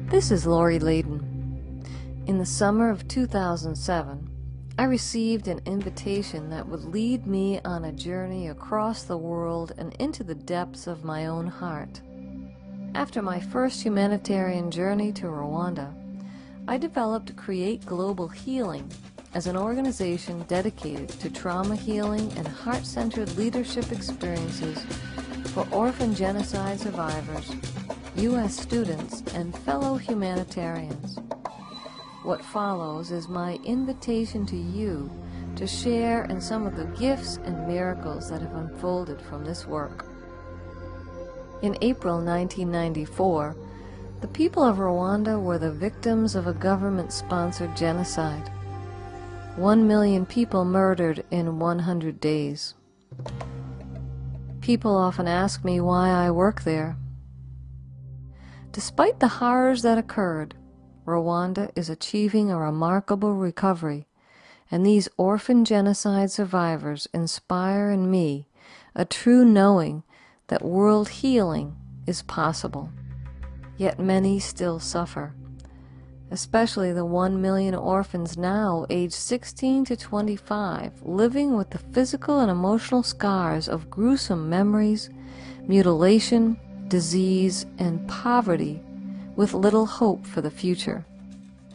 This is Lori Layden. In the summer of 2007, I received an invitation that would lead me on a journey across the world and into the depths of my own heart. After my first humanitarian journey to Rwanda, I developed Create Global Healing as an organization dedicated to trauma healing and heart-centered leadership experiences for orphan genocide survivors, U.S. students, and fellow humanitarians. What follows is my invitation to you to share in some of the gifts and miracles that have unfolded from this work. In April 1994, the people of Rwanda were the victims of a government-sponsored genocide. 1 million people murdered in 100 days. People often ask me why I work there. Despite the horrors that occurred, Rwanda is achieving a remarkable recovery, and these orphan genocide survivors inspire in me a true knowing that world healing is possible. Yet many still suffer, especially the 1 million orphans now aged 16 to 25, living with the physical and emotional scars of gruesome memories, mutilation, disease, and poverty, with little hope for the future.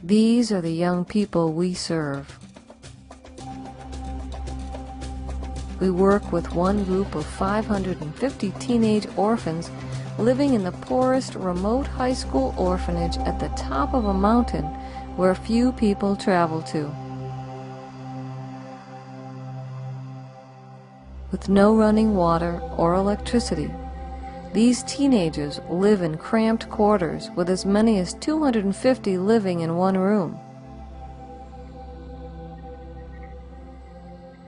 These are the young people we serve. We work with one group of 550 teenage orphans living in the poorest remote high school orphanage at the top of a mountain where few people travel to. With no running water or electricity, these teenagers live in cramped quarters with as many as 250 living in one room.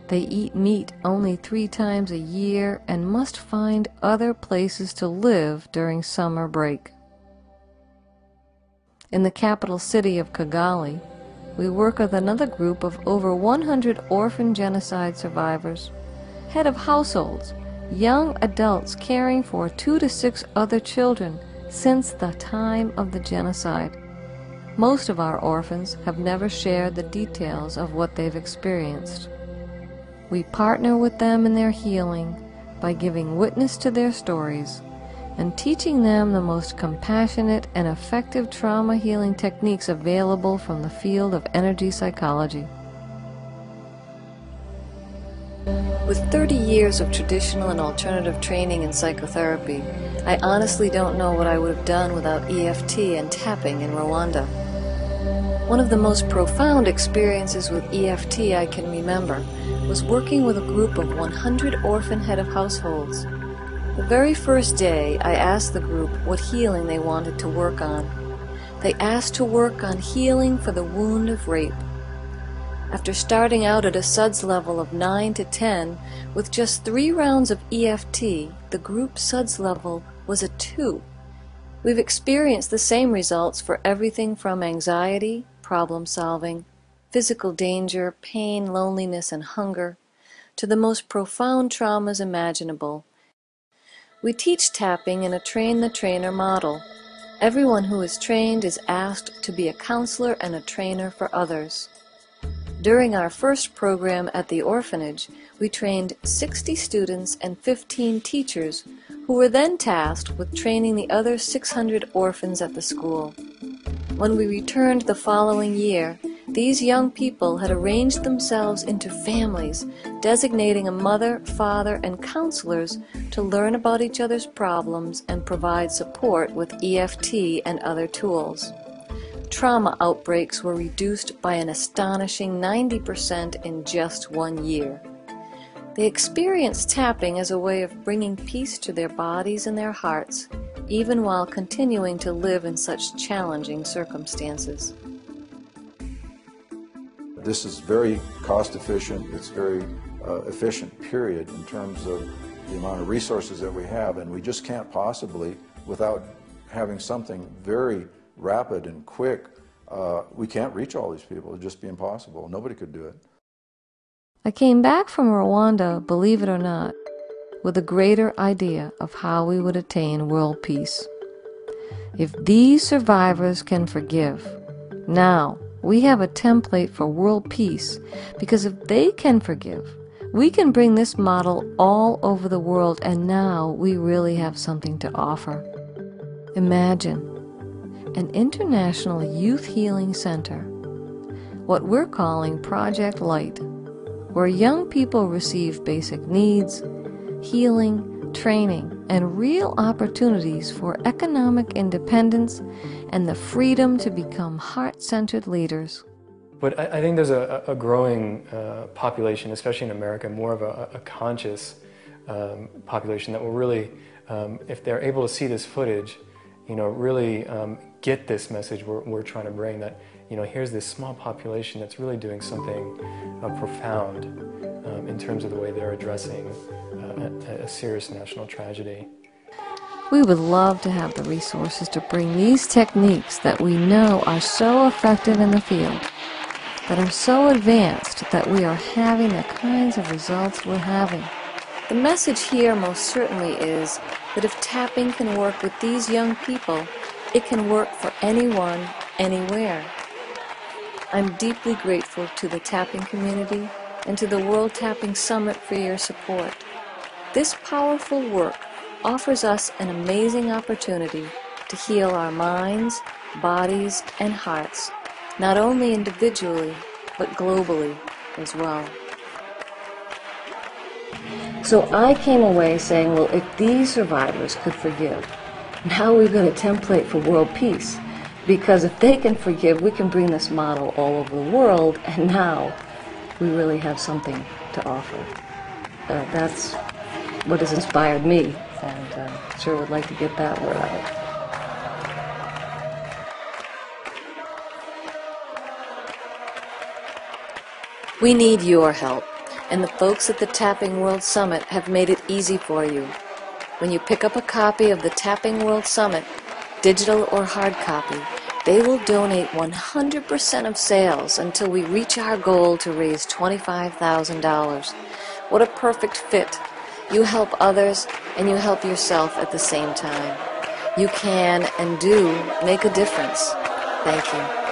They eat meat only 3 times a year and must find other places to live during summer break. In the capital city of Kigali, we work with another group of over 100 orphan genocide survivors, head of households, young adults caring for 2 to 6 other children since the time of the genocide. Most of our orphans have never shared the details of what they've experienced. We partner with them in their healing by giving witness to their stories and teaching them the most compassionate and effective trauma healing techniques available from the field of energy psychology. With 30 years of traditional and alternative training in psychotherapy, I honestly don't know what I would have done without EFT and tapping in Rwanda. One of the most profound experiences with EFT I can remember was working with a group of 100 orphan head of households. The very first day, I asked the group what healing they wanted to work on. They asked to work on healing for the wound of rape. After starting out at a SUDS level of 9 to 10, with just 3 rounds of EFT, the group SUDS level was a 2. We've experienced the same results for everything from anxiety, problem solving, physical danger, pain, loneliness, and hunger, to the most profound traumas imaginable. We teach tapping in a train-the-trainer model. Everyone who is trained is asked to be a counselor and a trainer for others. During our first program at the orphanage, we trained 60 students and 15 teachers who were then tasked with training the other 600 orphans at the school. When we returned the following year, these young people had arranged themselves into families, designating a mother, father, and counselors to learn about each other's problems and provide support with EFT and other tools. Trauma outbreaks were reduced by an astonishing 90% in just 1 year. They experienced tapping as a way of bringing peace to their bodies and their hearts, even while continuing to live in such challenging circumstances. This is very cost efficient, it's very efficient, period, in terms of the amount of resources that we have, and we just can't possibly, without having something very rapid and quick, we can't reach all these people. It'd just be impossible. Nobody could do it. I came back from Rwanda, believe it or not, with a greater idea of how we would attain world peace. If these survivors can forgive, now we have a template for world peace, because if they can forgive, we can bring this model all over the world, and now we really have something to offer. Imagine an international youth healing center, what we're calling Project Light, where young people receive basic needs, healing, training, and real opportunities for economic independence and the freedom to become heart-centered leaders. But I think there's a growing population, especially in America, more of a conscious population that will really, if they're able to see this footage, really get this message we're trying to bring, that, here's this small population that's really doing something profound in terms of the way they're addressing a serious national tragedy. We would love to have the resources to bring these techniques that we know are so effective in the field, that are so advanced that we are having the kinds of results we're having. The message here most certainly is that if tapping can work with these young people, it can work for anyone, anywhere. I'm deeply grateful to the tapping community and to the World Tapping Summit for your support. This powerful work offers us an amazing opportunity to heal our minds, bodies, and hearts, not only individually, but globally as well. So I came away saying, well, if these survivors could forgive, now we've got a template for world peace. Because if they can forgive, we can bring this model all over the world, and now we really have something to offer. That's what has inspired me, and sure would like to get that word out. We need your help, and the folks at the Tapping World Summit have made it easy for you. When you pick up a copy of the Tapping World Summit, digital or hard copy, they will donate 100% of sales until we reach our goal to raise $25,000. What a perfect fit. You help others and you help yourself at the same time. You can and do make a difference. Thank you.